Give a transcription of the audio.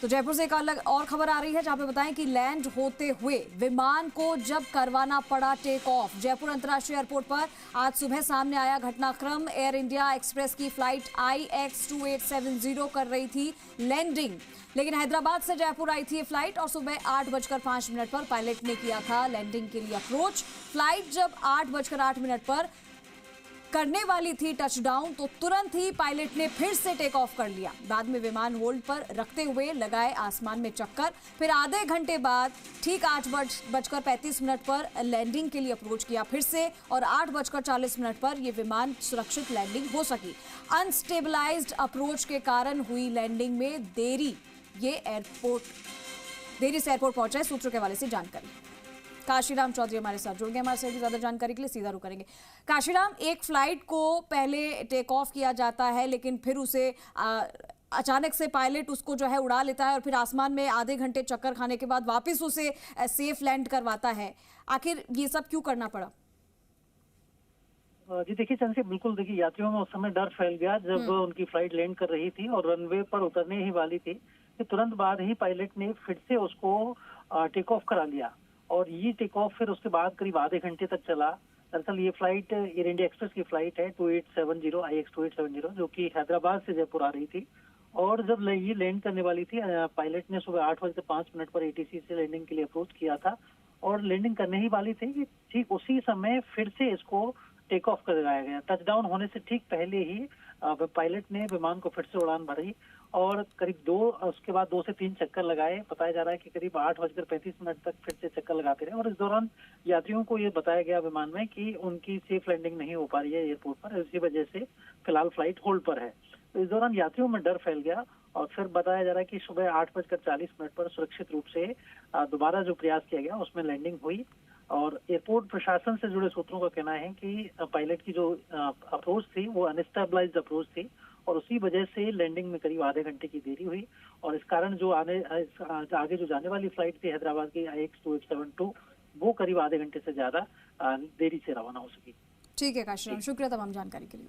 तो जयपुर से एक अलग और खबर आ रही है जहां पे बताएं कि लैंड होते हुए विमान को जब करवाना पड़ा टेक ऑफ। जयपुर अंतर्राष्ट्रीय एयरपोर्ट पर आज सुबह सामने आया घटनाक्रम। एयर इंडिया एक्सप्रेस की फ्लाइट IX2870 कर रही थी लैंडिंग, लेकिन हैदराबाद से जयपुर आई थी ये फ्लाइट और सुबह 8:05 पर पायलट ने किया था लैंडिंग के लिए अप्रोच। फ्लाइट जब 8:08 पर करने वाली थी टचडाउन तो तुरंत ही पायलट ने फिर से टेक ऑफ कर लिया। बाद में विमान होल्ड पर रखते हुए लगाए आसमान में चक्कर। फिर आधे घंटे बाद ठीक 8:35 पर लैंडिंग के लिए अप्रोच किया फिर से और 8:40 पर यह विमान सुरक्षित लैंडिंग हो सकी। अनस्टेबलाइज्ड अप्रोच के कारण हुई लैंडिंग में देरी से एयरपोर्ट पहुंचा है, सूत्रों के हवाले से जानकारी। काशीराम चौधरी हमारे साथ जुड़ गए, हमारे साथ ज्यादा जानकारी के लिए सीधा रुख करेंगे। काशीराम, एक फ्लाइट को पहले टेक ऑफ किया जाता है लेकिन फिर उसे अचानक से पायलट उसको जो है उड़ा लेता है और फिर आसमान में आधे घंटे चक्कर खाने के बाद वापस उसे सेफ लैंड करवाता है। आखिर ये सब क्यों करना पड़ा? जी देखिए चंद्र, बिल्कुल देखिए, यात्रियों में उस समय डर फैल गया जब उनकी फ्लाइट लैंड कर रही थी और रनवे पर उतरने ही वाली थी कि तुरंत बाद ही पायलट ने फिर से उसको टेक ऑफ करा लिया और ये टेक ऑफ फिर उसके बाद करीब आधे घंटे तक चला। दरअसल ये फ्लाइट एयर इंडिया एक्सप्रेस की फ्लाइट है 2870 IX2870 जो कि हैदराबाद से जयपुर आ रही थी और जब ये लैंड करने वाली थी पायलट ने सुबह 8:05 पर ATC से लैंडिंग के लिए अप्रोच किया था और लैंडिंग करने ही वाली थी कि ठीक उसी समय फिर से इसको टेक ऑफ कर लगाया गया। टचडाउन होने से ठीक पहले ही पायलट ने विमान को फिर से उड़ान भरी और करीब उसके बाद 2 से 3 चक्कर लगाए। बताया जा रहा है कि करीब 8:35 तक फिर से चक्कर लगाते रहे और इस दौरान यात्रियों को ये बताया गया विमान में कि उनकी सेफ लैंडिंग नहीं हो पा रही है एयरपोर्ट पर, इसी वजह से फिलहाल फ्लाइट होल्ड पर है। तो इस दौरान यात्रियों में डर फैल गया और फिर बताया जा रहा है कि सुबह 8:40 पर सुरक्षित रूप से दोबारा जो प्रयास किया गया उसमें लैंडिंग हुई और एयरपोर्ट प्रशासन से जुड़े सूत्रों का कहना है कि पायलट की जो अप्रोच थी वो अनस्टेबलाइज्ड अप्रोच थी और उसी वजह से लैंडिंग में करीब आधे घंटे की देरी हुई और इस कारण जो आगे जो जाने वाली फ्लाइट थी हैदराबाद की IX2872 वो करीब आधे घंटे से ज्यादा देरी से रवाना हो सकी। ठीक है काशीराम, शुक्रिया तमाम जानकारी के लिए।